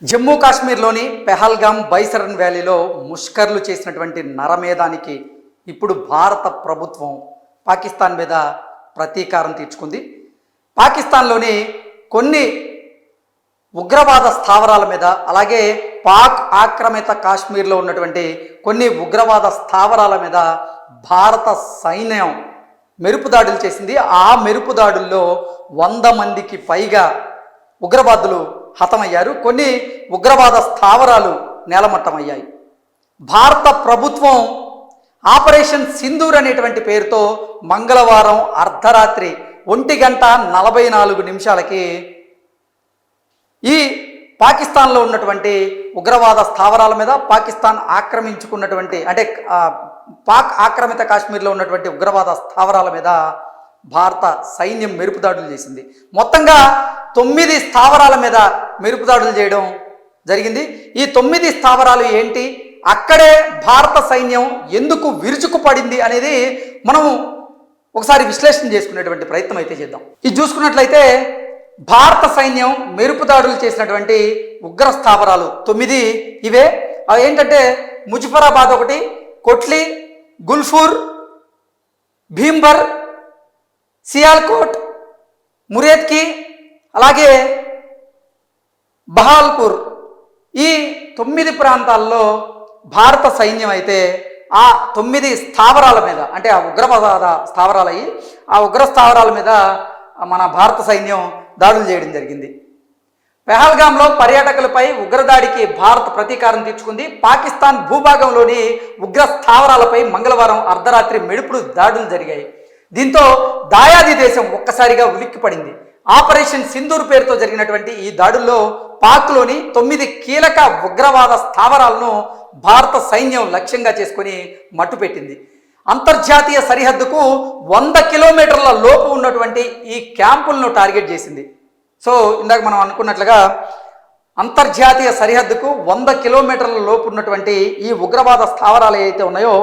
జమ్మూ కాశ్మీర్లోని పెహల్గాం బైసరన్ వ్యాలీలో ముష్కర్లు చేసినటువంటి నరమేధానికి ఇప్పుడు భారత ప్రభుత్వం పాకిస్తాన్ మీద ప్రతీకారం తీర్చుకుంది. పాకిస్తాన్లోని కొన్ని ఉగ్రవాద స్థావరాల మీద, అలాగే పాక్ ఆక్రమిత కాశ్మీర్లో ఉన్నటువంటి కొన్ని ఉగ్రవాద స్థావరాల మీద భారత సైన్యం మెరుపు దాడులు చేసింది. ఆ మెరుపు దాడుల్లో 100 మందికి పైగా ఉగ్రవాదులు హతమయ్యారు. కొన్ని ఉగ్రవాద స్థావరాలు నేలమట్టమయ్యాయి. భారత ప్రభుత్వం ఆపరేషన్ సింధూర్ అనేటువంటి పేరుతో మంగళవారం అర్ధరాత్రి 1:44 ఈ పాకిస్తాన్లో ఉన్నటువంటి ఉగ్రవాద స్థావరాల మీద, పాకిస్తాన్ ఆక్రమించుకున్నటువంటి పాక్ ఆక్రమిత కాశ్మీర్లో ఉన్నటువంటి ఉగ్రవాద స్థావరాల మీద భారత సైన్యం మెరుపు దాడులు చేసింది. మొత్తంగా 9 స్థావరాల మీద మెరుపు దాడులు చేయడం జరిగింది. ఈ 9 స్థావరాలు ఏంటి, అక్కడే భారత సైన్యం ఎందుకు విరుచుకుపడింది అనేది మనం ఒకసారి విశ్లేషణ చేసుకునేటువంటి ప్రయత్నం అయితే చేద్దాం. ఇది చూసుకున్నట్లయితే భారత సైన్యం మెరుపు దాడులు చేసినటువంటి ఉగ్ర స్థావరాలు 9 ఇవే. అవి ఏంటంటే ముజఫరాబాద్ ఒకటి, కొట్లీ, గుల్ఫూర్, భీంబర్, సియాల్కోట్, మురేత్కి, అలాగే బహాల్పూర్. ఈ 9 ప్రాంతాల్లో భారత సైన్యం అయితే ఆ 9 స్థావరాల మీద, అంటే ఆ ఉగ్రవాద స్థావరాలు అయ్యి ఆ ఉగ్ర స్థావరాల మీద మన భారత సైన్యం దాడులు చేయడం జరిగింది. పెహల్గాంలో పర్యాటకులపై ఉగ్రదాడికి భారత్ ప్రతీకారం తీర్చుకుంది. పాకిస్తాన్ భూభాగంలోని ఉగ్ర స్థావరాలపై మంగళవారం అర్ధరాత్రి మెరుపుడు దాడులు జరిగాయి. దీంతో దాయాది దేశం ఒక్కసారిగా ఉలిక్కిపడింది. ఆపరేషన్ సింధూర్ పేరుతో జరిగినటువంటి ఈ దాడుల్లో పాక్లోని 9 కీలక ఉగ్రవాద స్థావరాలను భారత సైన్యం లక్ష్యంగా చేసుకుని మట్టుపెట్టింది. అంతర్జాతీయ సరిహద్దుకు 100 కిలోమీటర్ల లోపు ఉన్నటువంటి ఈ క్యాంపులను టార్గెట్ చేసింది. సో ఇందాక మనం అనుకున్నట్లుగా అంతర్జాతీయ సరిహద్దుకు 100 కిలోమీటర్ల లోపు ఉన్నటువంటి ఈ ఉగ్రవాద స్థావరాలు ఏవైతే ఉన్నాయో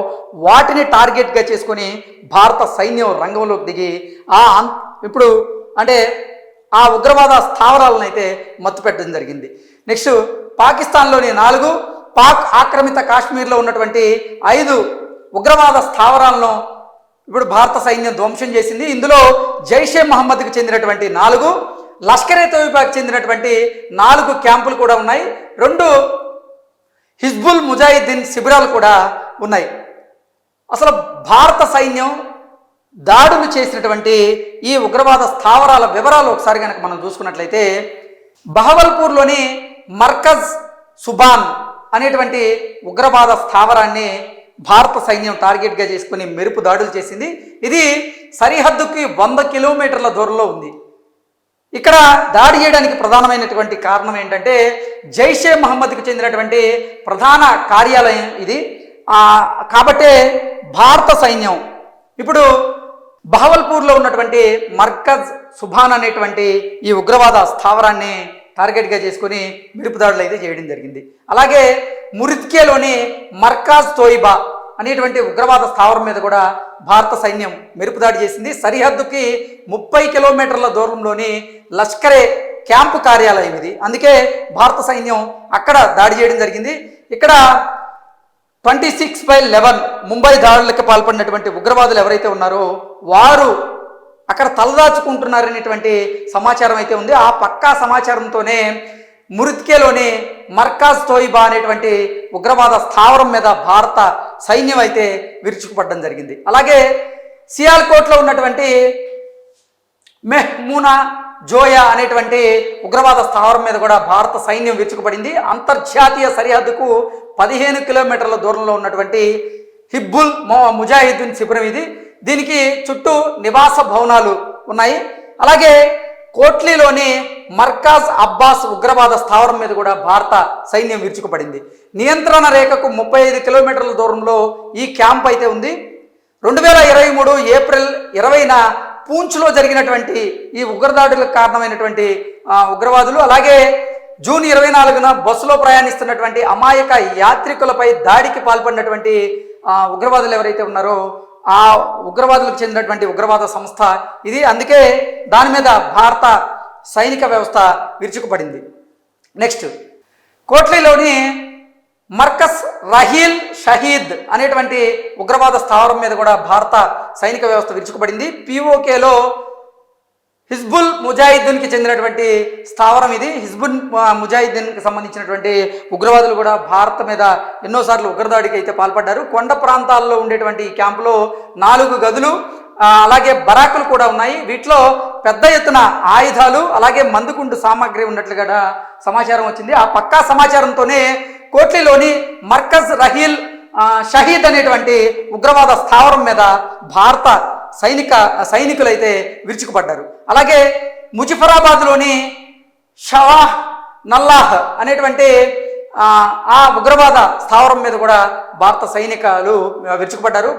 వాటిని టార్గెట్గా చేసుకొని భారత సైన్యం రంగంలోకి దిగి ఇప్పుడు ఆ ఉగ్రవాద స్థావరాలను అయితే మత్తుపెట్టడం జరిగింది. నెక్స్ట్ పాకిస్తాన్లోని 4, పాక్ ఆక్రమిత కాశ్మీర్లో ఉన్నటువంటి 5 ఉగ్రవాద స్థావరాలను ఇప్పుడు భారత సైన్యం ధ్వంసం చేసింది. ఇందులో జైషే మహమ్మద్కి చెందినటువంటి 4, లష్కరే తోయిబాకి చెందినటువంటి 4 క్యాంపులు కూడా ఉన్నాయి. 2 హిజ్బుల్ ముజాహిద్దీన్ శిబిరాలు కూడా ఉన్నాయి. అసలు భారత సైన్యం దాడులు చేసినటువంటి ఈ ఉగ్రవాద స్థావరాల వివరాలు ఒకసారి కనుక మనం చూసుకున్నట్లయితే, బహవల్పూర్లోని మర్కజ్ సుబాన్ అనేటువంటి ఉగ్రవాద స్థావరాన్ని భారత సైన్యం టార్గెట్గా చేసుకుని మెరుపు దాడులు చేసింది. ఇది సరిహద్దుకి 100 కిలోమీటర్ల దూరంలో ఉంది. ఇక్కడ దాడి చేయడానికి ప్రధానమైనటువంటి కారణం ఏంటంటే, జైషే మహమ్మద్కి చెందినటువంటి ప్రధాన కార్యాలయం ఇది. కాబట్టే భారత సైన్యం ఇప్పుడు బహవల్పూర్లో ఉన్నటువంటి మర్కజ్ సుబాన్ అనేటువంటి ఈ ఉగ్రవాద స్థావరాన్ని టార్గెట్గా చేసుకుని మెరుపు దాడులు అయితే చేయడం జరిగింది. అలాగే మురిత్కేలోని మర్కాజ్ తోయిబా అనేటువంటి ఉగ్రవాద స్థావరం మీద కూడా భారత సైన్యం మెరుపు దాడి చేసింది. సరిహద్దుకి 30 కిలోమీటర్ల దూరంలోని లష్కరే క్యాంపు కార్యాలయం ఇది. అందుకే భారత సైన్యం అక్కడ దాడి చేయడం జరిగింది. ఇక్కడ 26/11 ముంబై దాడులకు పాల్పడినటువంటి ఉగ్రవాదులు ఎవరైతే ఉన్నారో వారు అక్కడ తలదాచుకుంటున్నారనేటువంటి సమాచారం అయితే ఉంది. ఆ పక్కా సమాచారంతోనే మురిత్కేలోని మర్కాజ్ తోయిబా అనేటువంటి ఉగ్రవాద స్థావరం మీద భారత సైన్యం అయితే విరుచుకుపడడం జరిగింది. అలాగే సియాల్కోట్లో ఉన్నటువంటి మెహ్మూనా జోయా అనేటువంటి ఉగ్రవాద స్థావరం మీద కూడా భారత సైన్యం విరుచుకుపడింది. అంతర్జాతీయ సరిహద్దుకు 15 కిలోమీటర్ల దూరంలో ఉన్నటువంటి హిజ్బుల్ ముజాహిద్దీన్ శిబిరం ఇది. దీనికి చుట్టూ నివాస భవనాలు ఉన్నాయి. అలాగే కోట్లీలోని మర్కాజ్ అబ్బాస్ ఉగ్రవాద స్థావరం మీద కూడా భారత సైన్యం విరుచుకుపడింది. నియంత్రణ రేఖకు 35 కిలోమీటర్ల దూరంలో ఈ క్యాంప్ అయితే ఉంది. 2023 ఏప్రిల్ 20న పూంచ్లో జరిగినటువంటి ఈ ఉగ్రదాడులకు కారణమైనటువంటి ఉగ్రవాదులు, అలాగే జూన్ 24న బస్సులో ప్రయాణిస్తున్నటువంటి అమాయక యాత్రికులపై దాడికి పాల్పడినటువంటి ఉగ్రవాదులు ఎవరైతే ఉన్నారో ఆ ఉగ్రవాదులకు చెందినటువంటి ఉగ్రవాద సంస్థ ఇది. అందుకే దాని మీద భారత సైనిక వ్యవస్థ విరుచుకుపడింది. నెక్స్ట్ కోట్లీలోని మర్కస్ రహీల్ షహీద్ అనేటువంటి ఉగ్రవాద స్థావరం మీద కూడా భారత సైనిక వ్యవస్థ విరుచుకుపడింది. పిఓకేలో హిజ్బుల్ ముజాహిద్దీన్కి చెందినటువంటి స్థావరం ఇది. హిజ్బుల్ ముజాహిద్దీన్కి సంబంధించినటువంటి ఉగ్రవాదులు కూడా భారత్ మీద ఎన్నోసార్లు ఉగ్రదాడికి అయితే పాల్పడ్డారు. కొండ ప్రాంతాల్లో ఉండేటువంటి ఈ క్యాంపులో 4 గదులు అలాగే బరాకులు కూడా ఉన్నాయి. వీటిలో పెద్ద ఎత్తున ఆయుధాలు అలాగే మందుకుండు సామాగ్రి ఉన్నట్లుగా సమాచారం వచ్చింది. ఆ పక్కా సమాచారంతోనే కోట్లీలోని మర్కజ్ రహీల్ షహీద్ అనేటువంటి ఉగ్రవాద స్థావరం మీద భారత సైనికులైతే విరుచుకుపడ్డారు. అలాగే ముజఫరాబాద్లోని షవాహ్ నల్లాహ్ అనేటువంటి ఆ ఉగ్రవాద స్థావరం మీద కూడా భారత సైనికులు విరుచుకుపడ్డారు.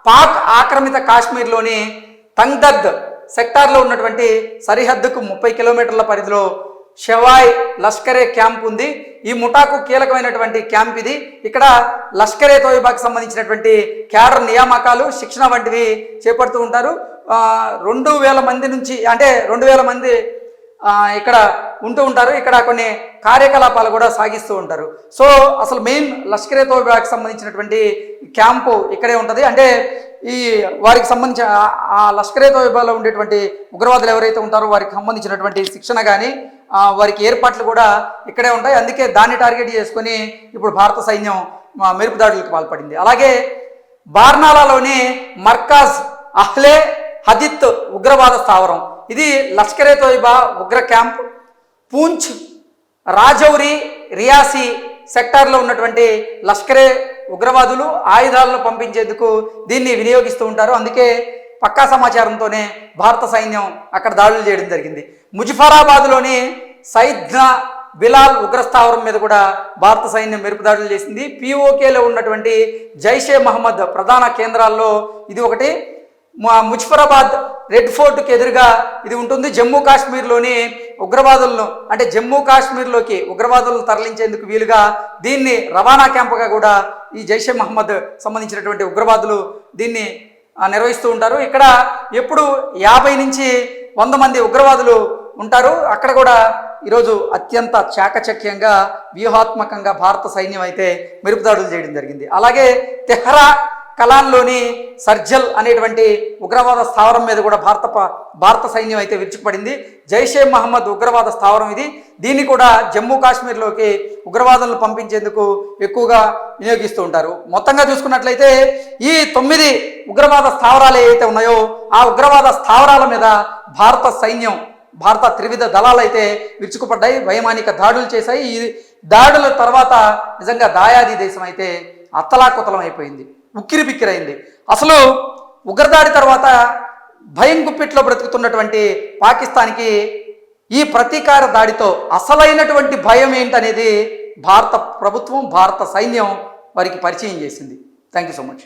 పాక్ ఆక్రమిత కాశ్మీర్లోని తంగ్దర్ద్ సెక్టార్లో ఉన్నటువంటి సరిహద్దుకు 30 కిలోమీటర్ల పరిధిలో షెవాయ్ లష్కరే క్యాంప్ ఉంది. ఈ ముఠాకు కీలకమైనటువంటి క్యాంప్ ఇది. ఇక్కడ లష్కరే తోయిబాకి సంబంధించినటువంటి క్యాడర్ నియామకాలు, శిక్షణ వంటివి చేపడుతూ ఉంటారు. 2000 మంది నుంచి అంటే 2000 మంది ఇక్కడ ఉంటూ ఉంటారు. ఇక్కడ కొన్ని కార్యకలాపాలు కూడా సాగిస్తూ ఉంటారు. సో అసలు మెయిన్ లష్కరే తోయిబాకి సంబంధించినటువంటి క్యాంపు ఇక్కడే ఉంటుంది. అంటే ఈ వారికి సంబంధించిన ఆ లష్కరే తోయిబాలో ఉండేటువంటి ఉగ్రవాదులు ఎవరైతే ఉంటారో వారికి సంబంధించినటువంటి శిక్షణ కానీ వారికి ఏర్పాట్లు కూడా ఇక్కడే ఉంటాయి. అందుకే దాన్ని టార్గెట్ చేసుకొని ఇప్పుడు భారత సైన్యం మెరుపు దాడులకు పాల్పడింది. అలాగే బార్నాలాలోని మర్కాజ్ అహ్లే హదిత్ ఉగ్రవాద స్థావరం ఇది లష్కరే తోయిబా ఉగ్ర క్యాంప్. పూంచ్, రాజౌరి, రియాసీ సెక్టార్లో ఉన్నటువంటి లష్కరే ఉగ్రవాదులు ఆయుధాలను పంపించేందుకు దీన్ని వినియోగిస్తూ ఉంటారు. అందుకే పక్కా సమాచారంతోనే భారత సైన్యం అక్కడ దాడులు చేయడం జరిగింది. ముజఫరాబాద్లోని సైద్నా బిలాల్ ఉగ్రస్థావరం మీద కూడా భారత సైన్యం మెరుపు దాడులు చేసింది. పిఓకేలో ఉన్నటువంటి జైషే మహమ్మద్ ప్రధాన కేంద్రాల్లో ఇది ఒకటి. ముజఫరాబాద్ రెడ్ ఫోర్ట్కి ఎదురుగా ఇది ఉంటుంది. జమ్మూ కాశ్మీర్లోని ఉగ్రవాదులను అంటే జమ్మూ కాశ్మీర్లోకి ఉగ్రవాదులను తరలించేందుకు వీలుగా దీన్ని రవాణా క్యాంపుగా కూడా ఈ జైషే మహమ్మద్ సంబంధించినటువంటి ఉగ్రవాదులు దీన్ని నిర్వహిస్తూ ఉంటారు. ఇక్కడ ఎప్పుడు 50 నుంచి 100 మంది ఉగ్రవాదులు ఉంటారు. అక్కడ కూడా ఈరోజు అత్యంత చాకచక్యంగా వ్యూహాత్మకంగా భారత సైన్యం అయితే మెరుపు దాడులు చేయడం జరిగింది. అలాగే తెహ్రా కలాన్లోని సర్జల్ అనేటువంటి ఉగ్రవాద స్థావరం మీద కూడా భారత సైన్యం అయితే విరుచుకుపడింది. జైషే మహమ్మద్ ఉగ్రవాద స్థావరం ఇది. దీన్ని కూడా జమ్మూ కాశ్మీర్లోకి ఉగ్రవాదులను పంపించేందుకు ఎక్కువగా వినియోగిస్తూ ఉంటారు. మొత్తంగా చూసుకున్నట్లయితే ఈ 9 ఉగ్రవాద స్థావరాలు ఏవైతే ఉన్నాయో ఆ ఉగ్రవాద స్థావరాల మీద భారత త్రివిధ దళాలు అయితే విరుచుకుపడ్డాయి, వైమానిక దాడులు చేశాయి. ఈ దాడుల తర్వాత నిజంగా దాయాది దేశం అయితే అత్తలాకుతలం అయిపోయింది, ఉక్కిరిబిక్కిరైంది. అసలు ఉగ్రదాడి తర్వాత భయం గుప్పిట్లో బ్రతుకుతున్నటువంటి పాకిస్తాన్కి ఈ ప్రతీకార దాడితో అసలైనటువంటి భయం ఏంటనేది భారత ప్రభుత్వం, భారత సైన్యం వారికి పరిచయం చేసింది. Thank you so much.